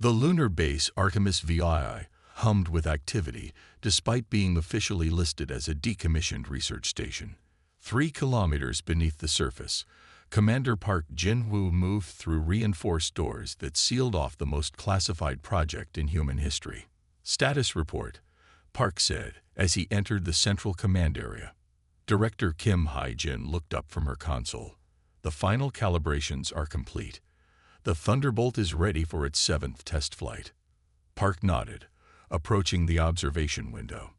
The lunar base Artemis VI hummed with activity despite being officially listed as a decommissioned research station. 3 kilometers beneath the surface, Commander Park Jin-woo moved through reinforced doors that sealed off the most classified project in human history. Status report, Park said as he entered the central command area. Director Kim Hae-jin looked up from her console. The final calibrations are complete. The Thunderbolt is ready for its 7th test flight. Park nodded, approaching the observation window.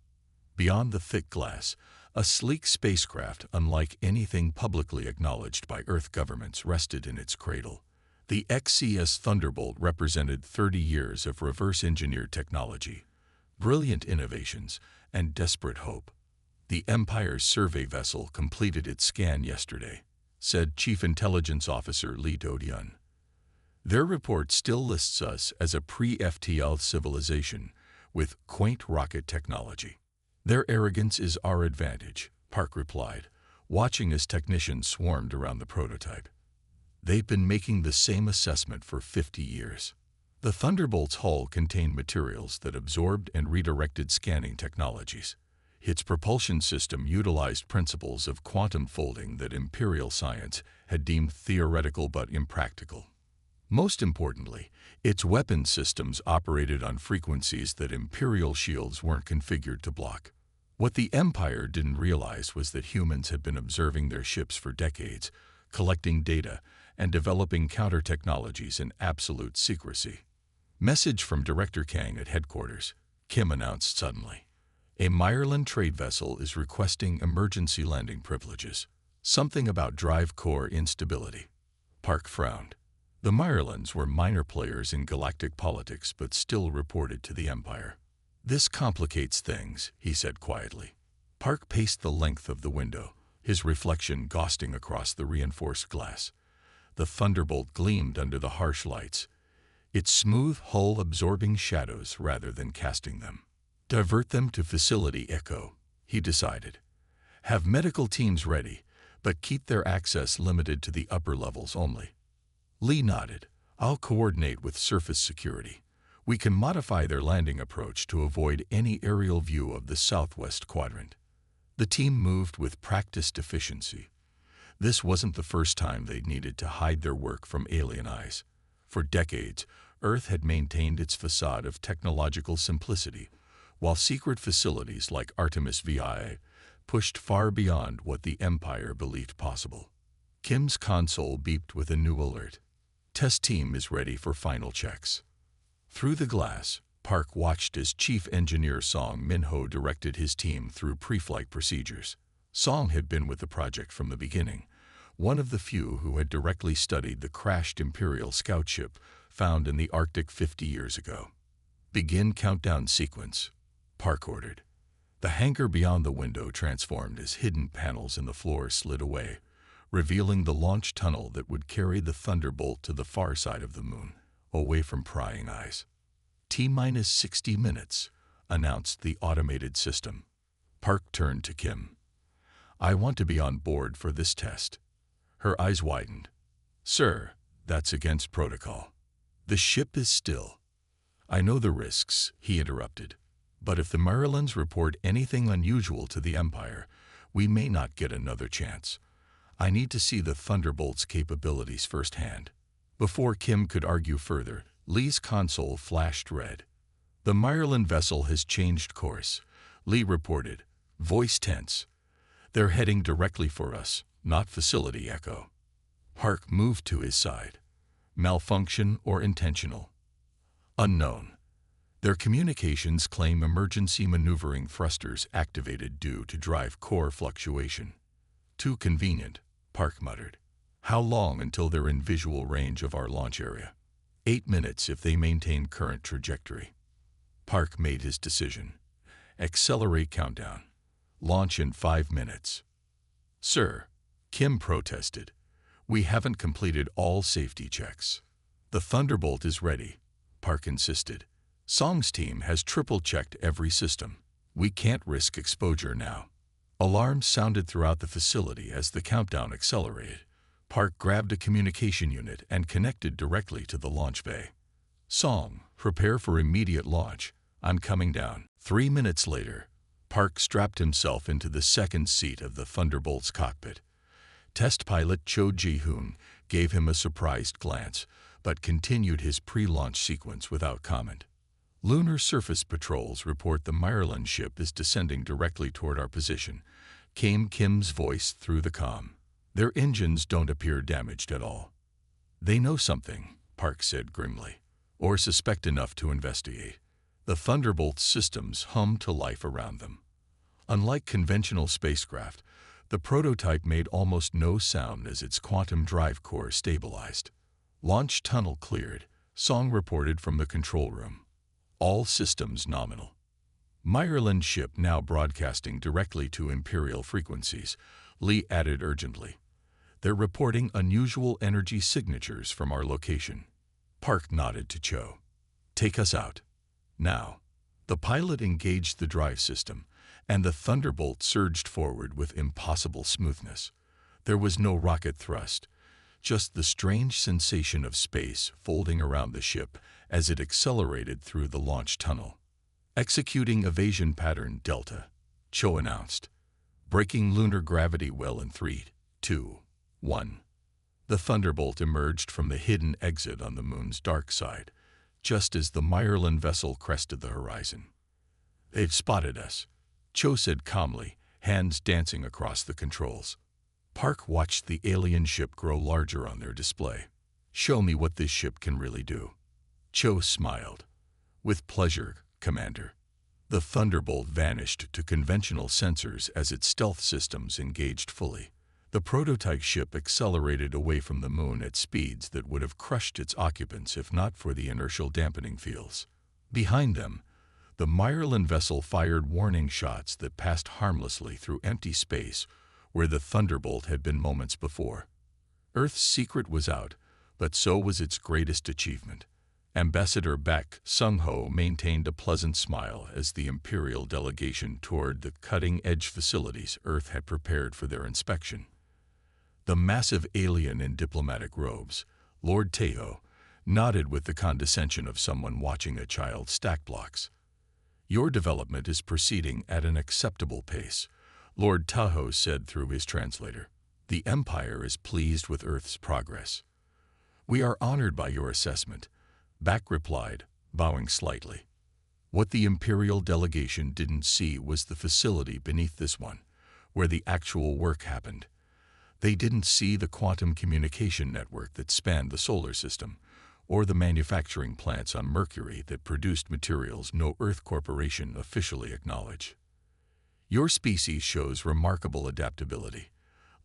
Beyond the thick glass, a sleek spacecraft unlike anything publicly acknowledged by Earth governments rested in its cradle. The XCS Thunderbolt represented 30 years of reverse-engineered technology, brilliant innovations, and desperate hope. The Empire's survey vessel completed its scan yesterday, said Chief Intelligence Officer Lee Do-hyun. Their report still lists us as a pre-FTL civilization with quaint rocket technology. Their arrogance is our advantage, Park replied, watching as technicians swarmed around the prototype. They've been making the same assessment for 50 years. The Thunderbolt's hull contained materials that absorbed and redirected scanning technologies. Its propulsion system utilized principles of quantum folding that Imperial science had deemed theoretical but impractical. Most importantly, its weapon systems operated on frequencies that Imperial shields weren't configured to block. What the Empire didn't realize was that humans had been observing their ships for decades, collecting data, and developing counter-technologies in absolute secrecy. Message from Director Kang at headquarters, Kim announced suddenly. A Meyerland trade vessel is requesting emergency landing privileges. Something about drive core instability. Park frowned. The Meyerlands were minor players in galactic politics but still reported to the Empire. This complicates things, he said quietly. Park paced the length of the window, his reflection ghosting across the reinforced glass. The Thunderbolt gleamed under the harsh lights, its smooth hull absorbing shadows rather than casting them. Divert them to Facility Echo, he decided. Have medical teams ready, but keep their access limited to the upper levels only. Lee nodded. I'll coordinate with surface security. We can modify their landing approach to avoid any aerial view of the southwest quadrant. The team moved with practiced efficiency. This wasn't the first time they'd needed to hide their work from alien eyes. For decades, Earth had maintained its facade of technological simplicity, while secret facilities like Artemis VI pushed far beyond what the Empire believed possible. Kim's console beeped with a new alert. Test team is ready for final checks. Through the glass, Park watched as Chief Engineer Song Min-ho directed his team through pre-flight procedures. Song had been with the project from the beginning, one of the few who had directly studied the crashed Imperial scout ship found in the Arctic 50 years ago. Begin countdown sequence, Park ordered. The hangar beyond the window transformed as hidden panels in the floor slid away, revealing the launch tunnel that would carry the Thunderbolt to the far side of the moon, away from prying eyes. T-minus 60 minutes, announced the automated system. Park turned to Kim. I want to be on board for this test. Her eyes widened. Sir, that's against protocol. The ship is still. I know the risks, he interrupted. But if the Meyerlands report anything unusual to the Empire, we may not get another chance. I need to see the Thunderbolt's capabilities firsthand. Before Kim could argue further, Lee's console flashed red. The Meyerland vessel has changed course, Lee reported, voice tense. They're heading directly for us, not Facility Echo. Park moved to his side. Malfunction or intentional? Unknown. Their communications claim emergency maneuvering thrusters activated due to drive core fluctuation. Too convenient, Park muttered. How long until they're in visual range of our launch area? 8 minutes if they maintain current trajectory. Park made his decision. Accelerate countdown. Launch in 5 minutes. Sir, Kim protested. We haven't completed all safety checks. The Thunderbolt is ready, Park insisted. Song's team has triple-checked every system. We can't risk exposure now. Alarms sounded throughout the facility as the countdown accelerated. Park grabbed a communication unit and connected directly to the launch bay. Song, Prepare for immediate launch. I'm coming down. 3 minutes later, Park strapped himself into the second seat of the Thunderbolt's cockpit. Test pilot Cho Ji-hoon gave him a surprised glance, but continued his pre-launch sequence without comment. Lunar surface patrols report the Ireland ship is descending directly toward our position, came Kim's voice through the comm. Their engines don't appear damaged at all. They know something, Park said grimly, or suspect enough to investigate. The Thunderbolt's systems hum to life around them. Unlike conventional spacecraft, the prototype made almost no sound as its quantum drive core stabilized. Launch tunnel cleared, Song reported from the control room. All systems nominal. Ireland ship now broadcasting directly to Imperial frequencies, Lee added urgently. They're reporting unusual energy signatures from our location. Park nodded to Cho. Take us out. Now. The pilot engaged the drive system, and the Thunderbolt surged forward with impossible smoothness. There was no rocket thrust, just the strange sensation of space folding around the ship as it accelerated through the launch tunnel. Executing evasion pattern Delta, Cho announced. Breaking lunar gravity well in 3, 2, 1. The Thunderbolt emerged from the hidden exit on the moon's dark side, just as the Ireland vessel crested the horizon. They've spotted us, Cho said calmly, hands dancing across the controls. Park watched the alien ship grow larger on their display. Show me what this ship can really do. Cho smiled. With pleasure, Commander. The Thunderbolt vanished to conventional sensors as its stealth systems engaged fully. The prototype ship accelerated away from the moon at speeds that would have crushed its occupants if not for the inertial dampening fields. Behind them, the Ireland vessel fired warning shots that passed harmlessly through empty space where the Thunderbolt had been moments before. Earth's secret was out, but so was its greatest achievement. Ambassador Baek Sung-ho maintained a pleasant smile as the Imperial delegation toured the cutting-edge facilities Earth had prepared for their inspection. The massive alien in diplomatic robes, Lord Tahoe, nodded with the condescension of someone watching a child stack blocks. Your development is proceeding at an acceptable pace, Lord Tahoe said through his translator. The Empire is pleased with Earth's progress. We are honored by your assessment, Baek replied, bowing slightly. What the Imperial delegation didn't see was the facility beneath this one, where the actual work happened. They didn't see the quantum communication network that spanned the solar system, or the manufacturing plants on Mercury that produced materials no Earth corporation officially acknowledged. Your species shows remarkable adaptability,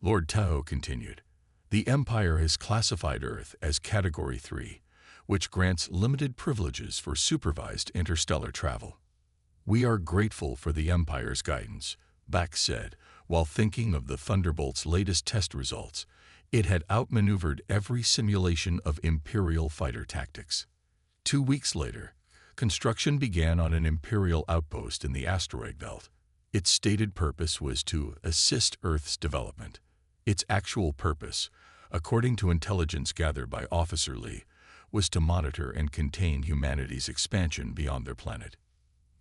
Lord Tahoe continued. The Empire has classified Earth as Category 3, which grants limited privileges for supervised interstellar travel. We are grateful for the Empire's guidance, Baek said, while thinking of the Thunderbolt's latest test results. It had outmaneuvered every simulation of Imperial fighter tactics. 2 weeks later, construction began on an Imperial outpost in the asteroid belt. Its stated purpose was to assist Earth's development. Its actual purpose, according to intelligence gathered by Officer Lee, was to monitor and contain humanity's expansion beyond their planet.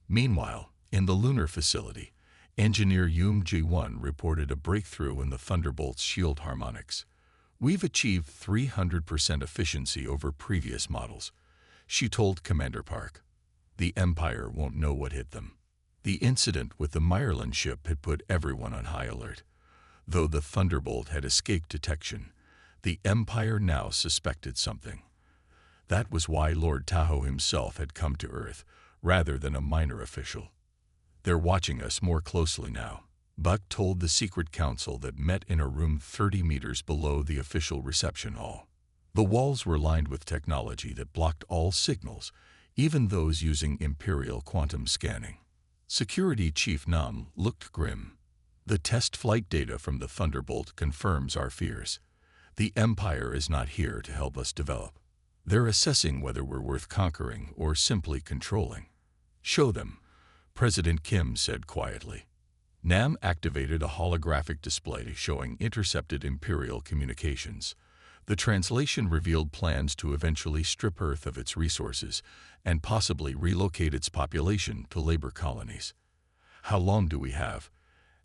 Meanwhile, in the lunar facility, engineer Yoon Ji-won reported a breakthrough in the Thunderbolt's shield harmonics. We've achieved 300% efficiency over previous models, she told Commander Park. The Empire won't know what hit them. The incident with the Ireland ship had put everyone on high alert. Though the Thunderbolt had escaped detection, the Empire now suspected something. That was why Lord Tahoe himself had come to Earth, rather than a minor official. They're watching us more closely now, Buck told the secret council that met in a room 30 meters below the official reception hall. The walls were lined with technology that blocked all signals, even those using Imperial quantum scanning. Security Chief Nam looked grim. The test flight data from the Thunderbolt confirms our fears. The Empire is not here to help us develop. They're assessing whether we're worth conquering or simply controlling. Show them, President Kim said quietly. Nam activated a holographic display showing intercepted Imperial communications. The translation revealed plans to eventually strip Earth of its resources and possibly relocate its population to labor colonies. "How long do we have?"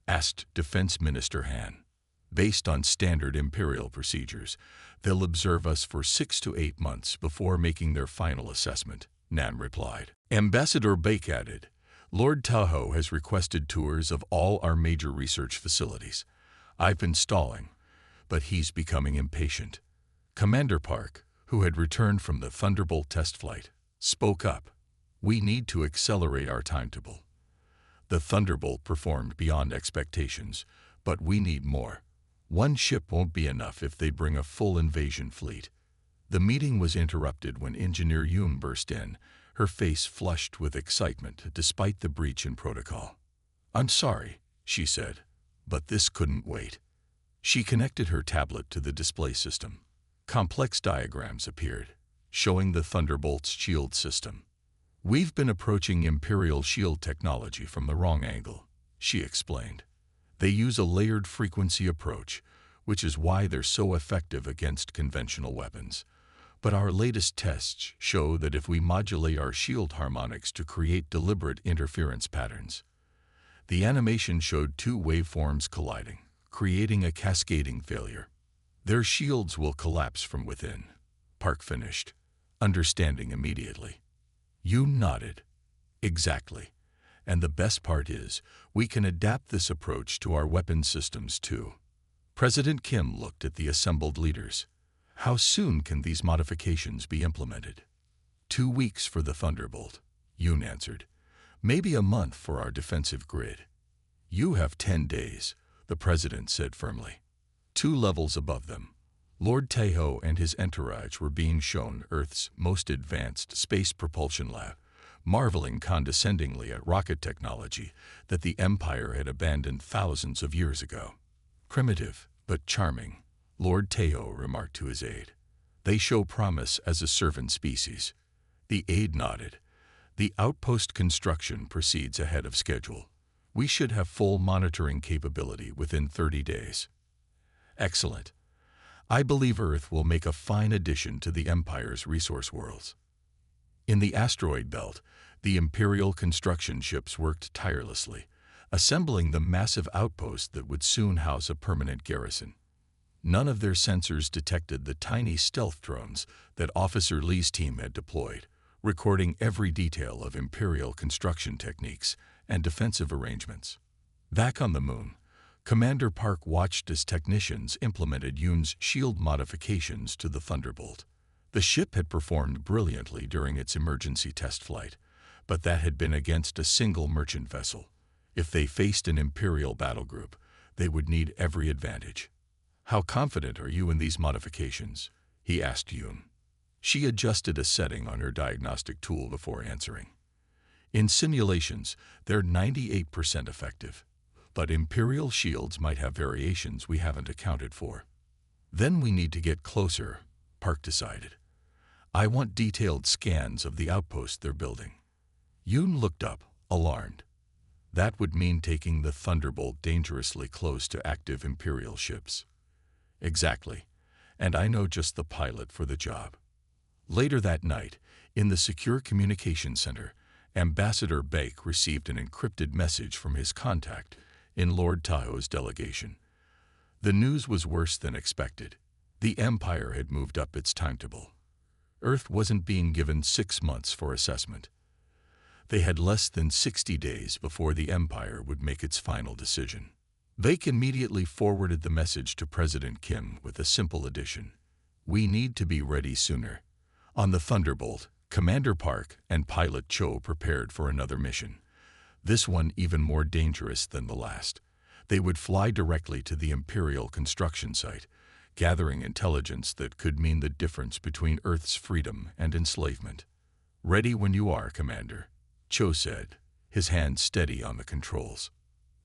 asked Defense Minister Han. "Based on standard Imperial procedures, they'll observe us for 6 to 8 months before making their final assessment," Nan replied. Ambassador Bake added, "Lord Tahoe has requested tours of all our major research facilities. I've been stalling, but he's becoming impatient." Commander Park, who had returned from the Thunderbolt test flight, spoke up. "We need to accelerate our timetable. The Thunderbolt performed beyond expectations, but we need more. One ship won't be enough if they bring a full invasion fleet." The meeting was interrupted when Engineer Yoon burst in, her face flushed with excitement despite the breach in protocol. "I'm sorry," she said, "but this couldn't wait." She connected her tablet to the display system. Complex diagrams appeared, showing the Thunderbolt's shield system. "We've been approaching Imperial shield technology from the wrong angle," she explained. "They use a layered frequency approach, which is why they're so effective against conventional weapons. But our latest tests show that if we modulate our shield harmonics to create deliberate interference patterns." The animation showed two waveforms colliding, creating a cascading failure. "Their shields will collapse from within," Park finished, understanding immediately. Yoon nodded. "Exactly. And the best part is, we can adapt this approach to our weapon systems too." President Kim looked at the assembled leaders. "How soon can these modifications be implemented?" 2 weeks for the Thunderbolt," Yoon answered. "Maybe a month for our defensive grid." "You have 10 days, the president said firmly. 2 levels above them, Lord Tahoe and his entourage were being shown Earth's most advanced space propulsion lab, marveling condescendingly at rocket technology that the Empire had abandoned thousands of years ago. "Primitive, but charming," Lord Tahoe remarked to his aide. "They show promise as a servant species." The aide nodded. "The outpost construction proceeds ahead of schedule. We should have full monitoring capability within 30 days. "Excellent. I believe Earth will make a fine addition to the Empire's resource worlds." In the asteroid belt, the Imperial construction ships worked tirelessly, assembling the massive outpost that would soon house a permanent garrison. None of their sensors detected the tiny stealth drones that Officer Lee's team had deployed, recording every detail of Imperial construction techniques and defensive arrangements. Back on the moon, Commander Park watched as technicians implemented Yoon's shield modifications to the Thunderbolt. The ship had performed brilliantly during its emergency test flight, but that had been against a single merchant vessel. If they faced an Imperial battle group, they would need every advantage. "How confident are you in these modifications?" he asked Yoon. She adjusted a setting on her diagnostic tool before answering. "In simulations, they're 98% effective. But Imperial shields might have variations we haven't accounted for." "Then we need to get closer," Park decided. "I want detailed scans of the outpost they're building." Yoon looked up, alarmed. That would mean taking the Thunderbolt dangerously close to active Imperial ships. "Exactly, and I know just the pilot for the job." Later that night, in the Secure Communications Center, Ambassador Bake received an encrypted message from his contact in Lord Tahoe's delegation. The news was worse than expected. The Empire had moved up its timetable. Earth wasn't being given 6 months for assessment. They had less than 60 days before the Empire would make its final decision. Bake immediately forwarded the message to President Kim with a simple addition: "We need to be ready sooner." On the Thunderbolt, Commander Park and Pilot Cho prepared for another mission. This one even more dangerous than the last. They would fly directly to the Imperial construction site, gathering intelligence that could mean the difference between Earth's freedom and enslavement. "Ready when you are, Commander," Cho said, his hand steady on the controls.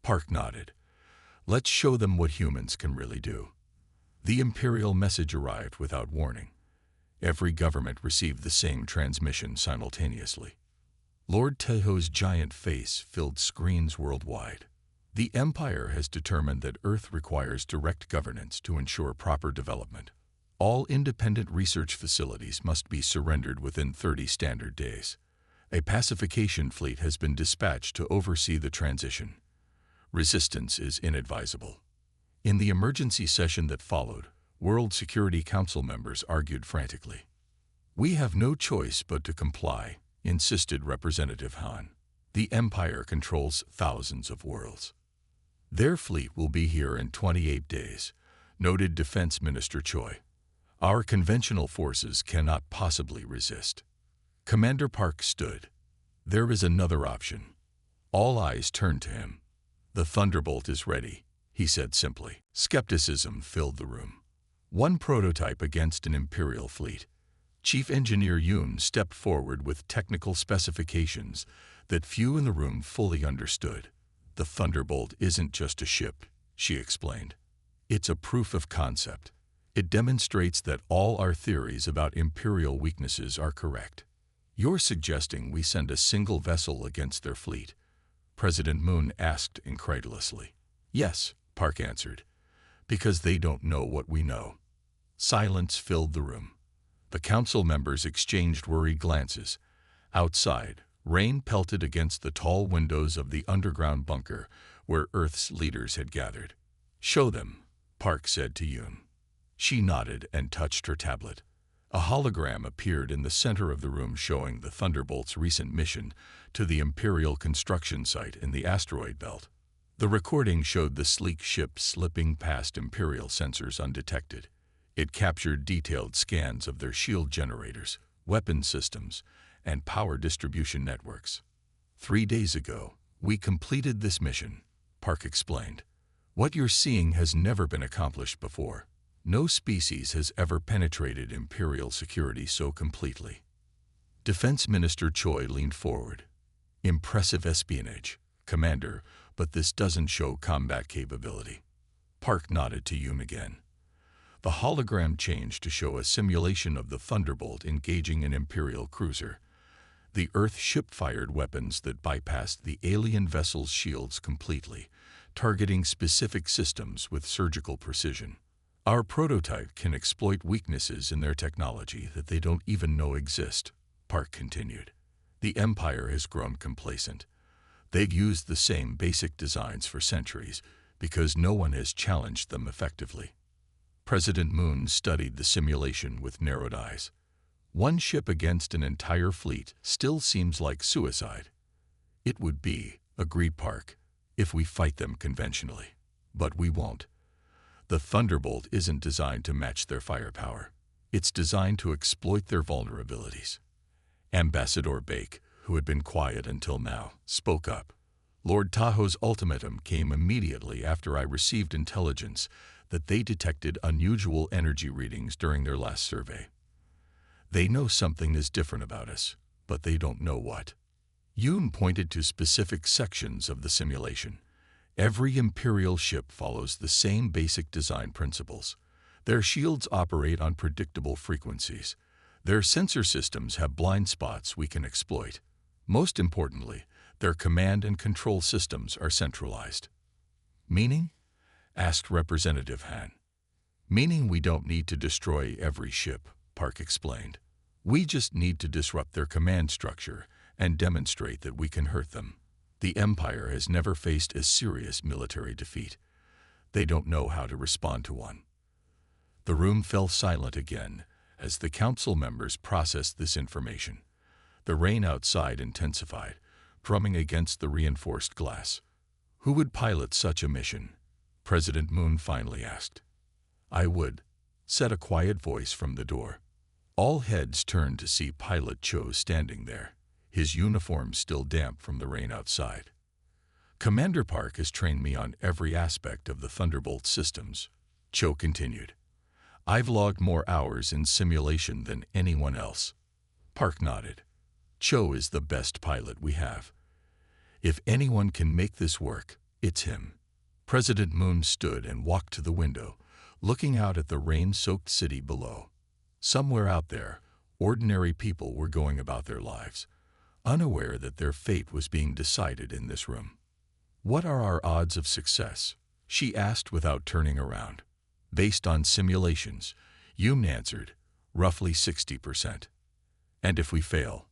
Park nodded. "Let's show them what humans can really do." The Imperial message arrived without warning. Every government received the same transmission simultaneously. Lord Tahoe's giant face filled screens worldwide. "The Empire has determined that Earth requires direct governance to ensure proper development. All independent research facilities must be surrendered within 30 standard days. A pacification fleet has been dispatched to oversee the transition. Resistance is inadvisable. In the emergency session that followed, World Security Council members argued frantically. "We have no choice but to comply," insisted Representative Han. "The Empire controls thousands of worlds. Their fleet will be here in 28 days, noted Defense Minister Choi. Our conventional forces cannot possibly resist." Commander Park stood. "There is another option." All eyes turned to him. "The Thunderbolt is ready," he said simply. Skepticism filled the room. One prototype against an Imperial fleet. Chief Engineer Yoon stepped forward with technical specifications that few in the room fully understood. "The Thunderbolt isn't just a ship," she explained. "It's a proof of concept. It demonstrates that all our theories about Imperial weaknesses are correct." "You're suggesting we send a single vessel against their fleet?" President Moon asked incredulously. "Yes," Park answered, "because they don't know what we know." Silence filled the room. The council members exchanged worried glances. Outside, rain pelted against the tall windows of the underground bunker where Earth's leaders had gathered. "Show them," Park said to Yoon. She nodded and touched her tablet. A hologram appeared in the center of the room showing the Thunderbolt's recent mission to the Imperial construction site in the asteroid belt. The recording showed the sleek ship slipping past Imperial sensors undetected. It captured detailed scans of their shield generators, weapon systems, and power distribution networks. 3 days ago, we completed this mission," Park explained. "What you're seeing has never been accomplished before. No species has ever penetrated Imperial security so completely." Defense Minister Choi leaned forward. "Impressive espionage, Commander, but this doesn't show combat capability." Park nodded to Yoon again. The hologram changed to show a simulation of the Thunderbolt engaging an Imperial cruiser. The Earth ship fired weapons that bypassed the alien vessel's shields completely, targeting specific systems with surgical precision. "Our prototype can exploit weaknesses in their technology that they don't even know exist," Park continued. "The Empire has grown complacent. They've used the same basic designs for centuries because no one has challenged them effectively." President Moon studied the simulation with narrowed eyes. "One ship against an entire fleet still seems like suicide." "It would be," agreed Park, "if we fight them conventionally. But we won't. The Thunderbolt isn't designed to match their firepower. It's designed to exploit their vulnerabilities." Ambassador Bake, who had been quiet until now, spoke up. "Lord Tahoe's ultimatum came immediately after I received intelligence that they detected unusual energy readings during their last survey. They know something is different about us, but they don't know what." Yoon pointed to specific sections of the simulation. "Every Imperial ship follows the same basic design principles. Their shields operate on predictable frequencies. Their sensor systems have blind spots we can exploit. Most importantly, their command and control systems are centralized." "Meaning?" asked Representative Han. "Meaning we don't need to destroy every ship," Park explained. "We just need to disrupt their command structure and demonstrate that we can hurt them. The Empire has never faced a serious military defeat. They don't know how to respond to one." The room fell silent again as the council members processed this information. The rain outside intensified, drumming against the reinforced glass. "Who would pilot such a mission?" President Moon finally asked. "I would," said a quiet voice from the door. All heads turned to see Pilot Cho standing there, his uniform still damp from the rain outside. "Commander Park has trained me on every aspect of the Thunderbolt systems," Cho continued. "I've logged more hours in simulation than anyone else." Park nodded. "Cho is the best pilot we have. If anyone can make this work, it's him." President Moon stood and walked to the window, looking out at the rain-soaked city below. Somewhere out there, ordinary people were going about their lives, unaware that their fate was being decided in this room. "What are our odds of success?" she asked without turning around. "Based on simulations, Yoon answered, roughly 60%. And if we fail?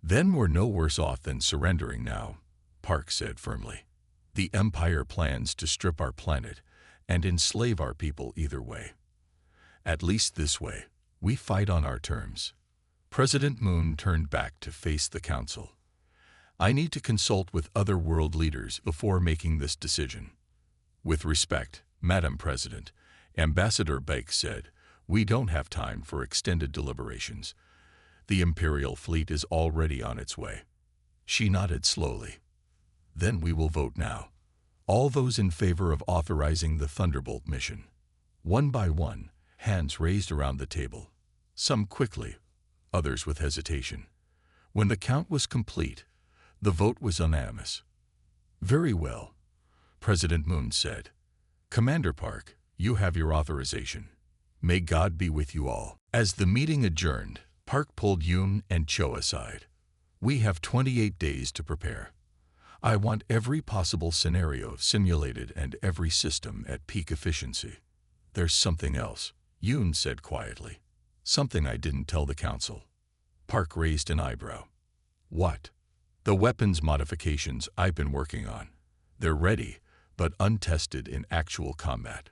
Then we're no worse off than surrendering now, Park said firmly. The Empire plans to strip our planet and enslave our people either way. At least this way, we fight on our terms. President Moon turned back to face the council. I need to consult with other world leaders before making this decision. With respect, Madam President, Ambassador Baek said, we don't have time for extended deliberations. The Imperial fleet is already on its way. She nodded slowly. Then we will vote now. All those in favor of authorizing the Thunderbolt mission. One by one, hands raised around the table. Some quickly, others with hesitation. When the count was complete, the vote was unanimous. Very well, President Moon said. Commander Park, you have your authorization. May God be with you all. As the meeting adjourned, Park pulled Yoon and Cho aside. We have 28 days to prepare. I want every possible scenario simulated and every system at peak efficiency. There's something else, Yoon said quietly. Something I didn't tell the council. Park raised an eyebrow. What? The weapons modifications I've been working on. They're ready, but untested in actual combat.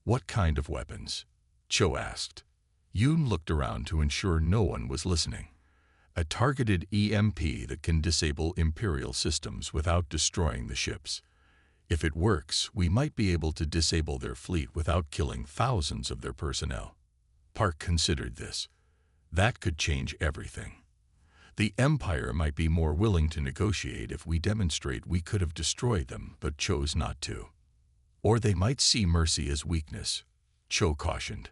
What kind of weapons? Cho asked. Yoon looked around to ensure no one was listening. A targeted EMP that can disable Imperial systems without destroying the ships. If it works, we might be able to disable their fleet without killing thousands of their personnel. Park considered this. That could change everything. The Empire might be more willing to negotiate if we demonstrate we could have destroyed them but chose not to. Or they might see mercy as weakness, Cho cautioned.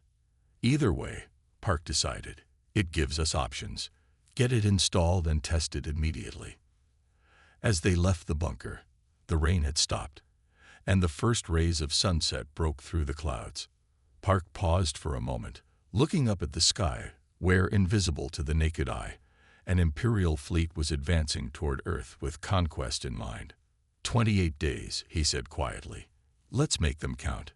Either way, Park decided, it gives us options. Get it installed and tested immediately. As they left the bunker, the rain had stopped, and the first rays of sunset broke through the clouds. Park paused for a moment, looking up at the sky, where, invisible to the naked eye, an Imperial fleet was advancing toward Earth with conquest in mind. 28 days, he said quietly. Let's make them count.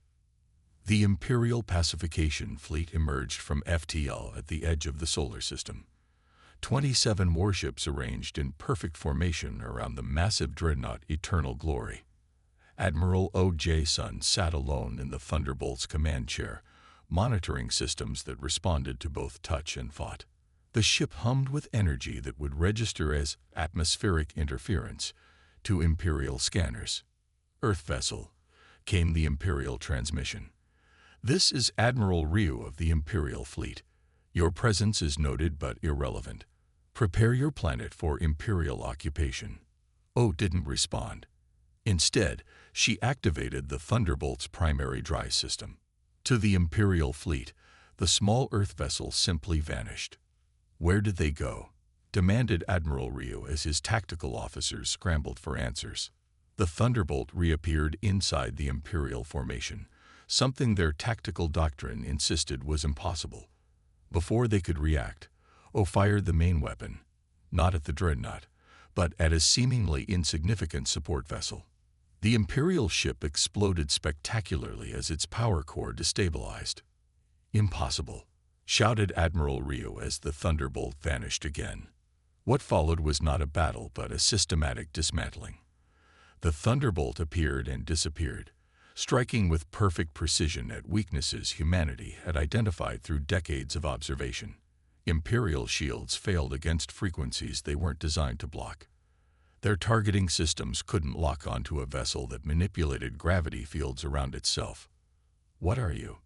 The Imperial Pacification Fleet emerged from FTL at the edge of the solar system. 27 warships arranged in perfect formation around the massive dreadnought Eternal Glory. Admiral O.J. Sun sat alone in the Thunderbolt's command chair, monitoring systems that responded to both touch and thought. The ship hummed with energy that would register as atmospheric interference to Imperial scanners. Earth vessel, came the Imperial transmission. This is Admiral Ryu of the Imperial Fleet. Your presence is noted but irrelevant. Prepare your planet for Imperial occupation. O didn't respond. Instead, she activated the Thunderbolt's primary drive system. To the Imperial Fleet, the small Earth vessel simply vanished. Where did they go? Demanded Admiral Ryu as his tactical officers scrambled for answers. The Thunderbolt reappeared inside the Imperial formation, something their tactical doctrine insisted was impossible. Before they could react, O fired the main weapon, not at the dreadnought, but at a seemingly insignificant support vessel. The Imperial ship exploded spectacularly as its power core destabilized. Impossible, shouted Admiral Ryu as the Thunderbolt vanished again. What followed was not a battle but a systematic dismantling. The Thunderbolt appeared and disappeared, striking with perfect precision at weaknesses humanity had identified through decades of observation. Imperial shields failed against frequencies they weren't designed to block. Their targeting systems couldn't lock onto a vessel that manipulated gravity fields around itself. What are you?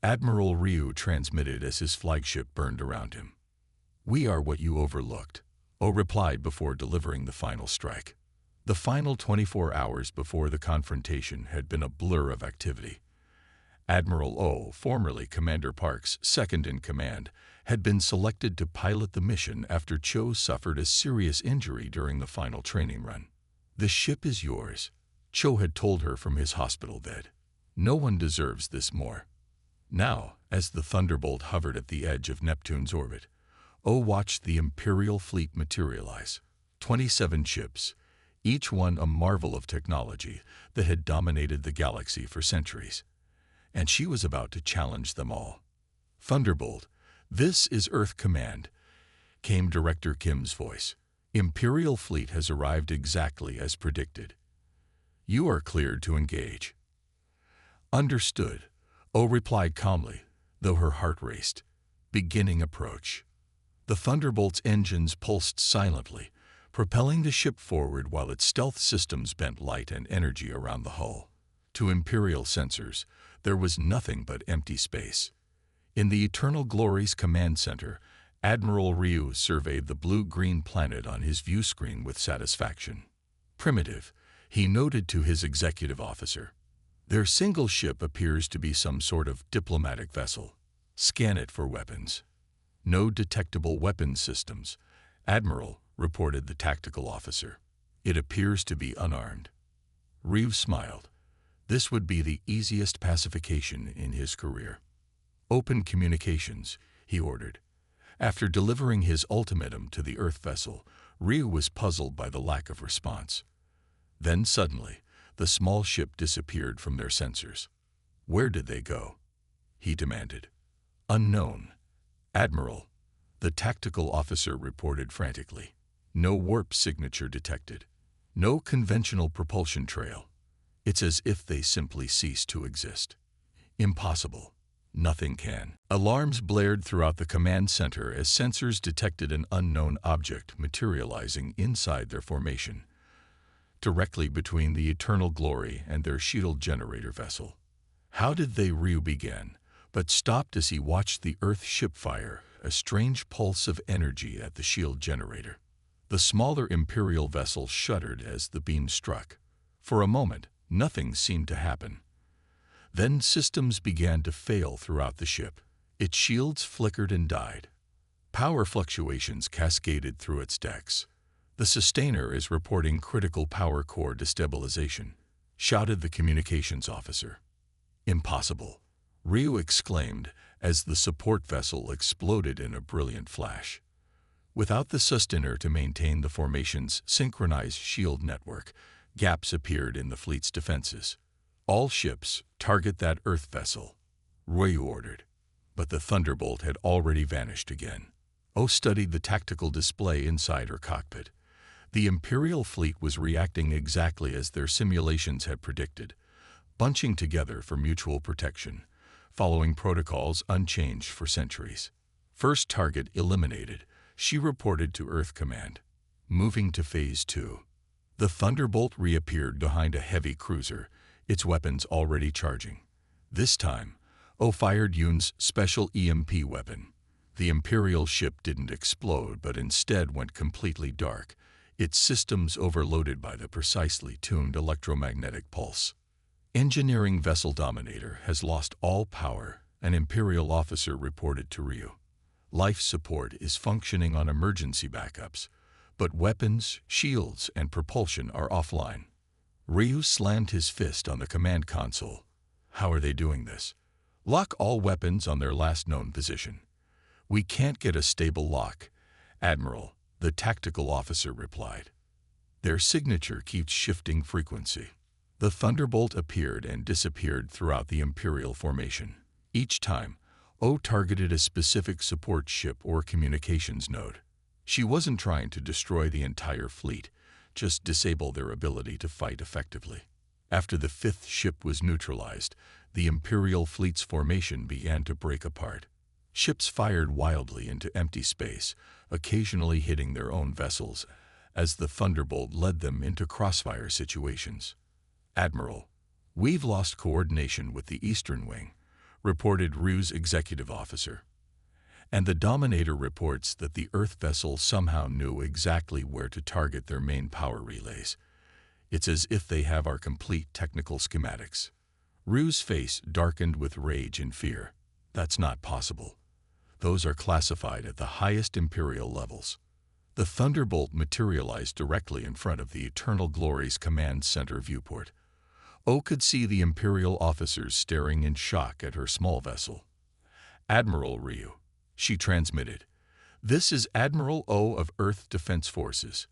Admiral Ryu transmitted as his flagship burned around him. We are what you overlooked, O replied before delivering the final strike. The final 24 hours before the confrontation had been a blur of activity. Admiral O, formerly Commander Park's second-in-command, had been selected to pilot the mission after Cho suffered a serious injury during the final training run. The ship is yours, Cho had told her from his hospital bed. No one deserves this more. Now, as the Thunderbolt hovered at the edge of Neptune's orbit, O watched the Imperial fleet materialize. 27 ships, each one a marvel of technology that had dominated the galaxy for centuries. And she was about to challenge them all. Thunderbolt, this is Earth Command, came Director Kim's voice. Imperial fleet has arrived exactly as predicted. You are cleared to engage. Understood, O replied calmly, though her heart raced. Beginning approach. The Thunderbolt's engines pulsed silently, propelling the ship forward while its stealth systems bent light and energy around the hull. To Imperial sensors, there was nothing but empty space. In the Eternal Glories Command Center, Admiral Ryu surveyed the blue-green planet on his view screen with satisfaction. Primitive, he noted to his executive officer. Their single ship appears to be some sort of diplomatic vessel. Scan it for weapons. No detectable weapons systems, Admiral, reported the tactical officer. It appears to be unarmed. Ryu smiled. This would be the easiest pacification in his career. Open communications, he ordered. After delivering his ultimatum to the Earth vessel, Ryu was puzzled by the lack of response. Then suddenly, the small ship disappeared from their sensors. Where did they go? He demanded. Unknown. Admiral, the tactical officer reported frantically. No warp signature detected. No conventional propulsion trail. It's as if they simply ceased to exist. Impossible. Nothing can. Alarms blared throughout the command center as sensors detected an unknown object materializing inside their formation, directly between the Eternal Glory and their shield generator vessel. How did they? Ryu began, but stopped as he watched the Earth ship fire a strange pulse of energy at the shield generator. The smaller Imperial vessel shuddered as the beam struck. For a moment, nothing seemed to happen. Then systems began to fail throughout the ship. Its shields flickered and died. Power fluctuations cascaded through its decks. The sustainer is reporting critical power core destabilization, shouted the communications officer. Impossible, Ryu exclaimed as the support vessel exploded in a brilliant flash. Without the sustainer to maintain the formation's synchronized shield network, gaps appeared in the fleet's defenses. All ships target that Earth vessel, Ryu ordered. But the Thunderbolt had already vanished again. O studied the tactical display inside her cockpit. The Imperial fleet was reacting exactly as their simulations had predicted, bunching together for mutual protection, following protocols unchanged for centuries. First target eliminated, she reported to Earth Command. Moving to Phase 2. The Thunderbolt reappeared behind a heavy cruiser, its weapons already charging. This time, O fired Yoon's special EMP weapon. The Imperial ship didn't explode but instead went completely dark, its systems overloaded by the precisely tuned electromagnetic pulse. Engineering Vessel Dominator has lost all power, an Imperial officer reported to Ryu. Life support is functioning on emergency backups, but weapons, shields, and propulsion are offline. Ryu slammed his fist on the command console. How are they doing this? Lock all weapons on their last known position. We can't get a stable lock, Admiral, the tactical officer replied. Their signature keeps shifting frequency. The Thunderbolt appeared and disappeared throughout the Imperial formation. Each time, O targeted a specific support ship or communications node. She wasn't trying to destroy the entire fleet, just disable their ability to fight effectively. After the fifth ship was neutralized, the Imperial fleet's formation began to break apart. Ships fired wildly into empty space, occasionally hitting their own vessels, as the Thunderbolt led them into crossfire situations. Admiral, we've lost coordination with the Eastern Wing, reported Ryu's executive officer. And the Dominator reports that the Earth vessel somehow knew exactly where to target their main power relays. It's as if they have our complete technical schematics. Ryu's face darkened with rage and fear. That's not possible. Those are classified at the highest Imperial levels. The Thunderbolt materialized directly in front of the Eternal Glories Command Center viewport. O could see the Imperial officers staring in shock at her small vessel. Admiral Ryu, she transmitted. This is Admiral O of Earth Defense Forces.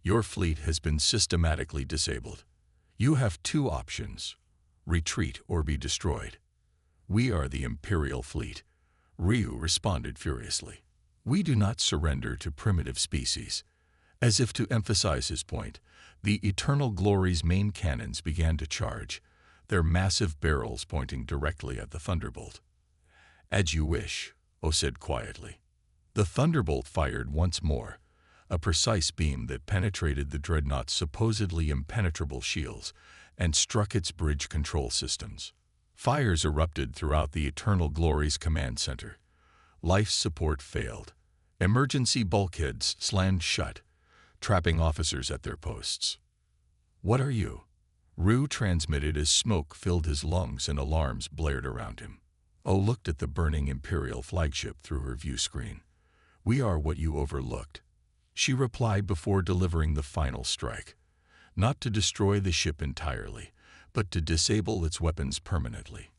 Your fleet has been systematically disabled. You have two options: retreat or be destroyed. We are the Imperial fleet. Ryu responded furiously. "We do not surrender to primitive species." As if to emphasize his point, the Eternal Glory's main cannons began to charge, their massive barrels pointing directly at the Thunderbolt. "As you wish," O said quietly. The Thunderbolt fired once more, a precise beam that penetrated the Dreadnought's supposedly impenetrable shields and struck its bridge control systems. Fires erupted throughout the Eternal Glory's command center. Life support failed. Emergency bulkheads slammed shut, trapping officers at their posts. "What are you?" Ryu transmitted as smoke filled his lungs and alarms blared around him. O looked at the burning Imperial flagship through her view screen. "We are what you overlooked," she replied before delivering the final strike. Not to destroy the ship entirely, but to disable its weapons permanently.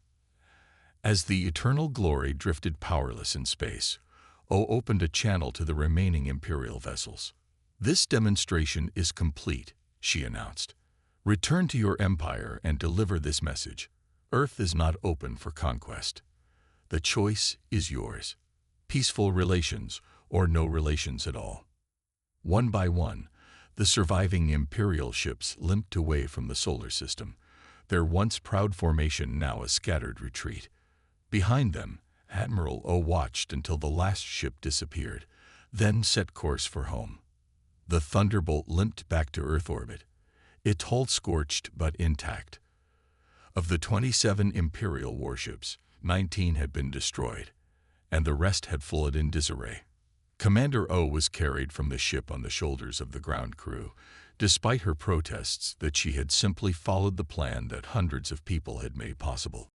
As the Eternal Glory drifted powerless in space, O opened a channel to the remaining Imperial vessels. "This demonstration is complete," she announced. "Return to your empire and deliver this message. Earth is not open for conquest. The choice is yours. Peaceful relations or no relations at all." One by one, the surviving Imperial ships limped away from the solar system, their once proud formation now a scattered retreat. Behind them, Admiral O watched until the last ship disappeared, then set course for home. The Thunderbolt limped back to Earth orbit, its hull scorched but intact. Of the 27 Imperial warships, 19 had been destroyed, and the rest had fallen in disarray. Commander O was carried from the ship on the shoulders of the ground crew, despite her protests that she had simply followed the plan that hundreds of people had made possible.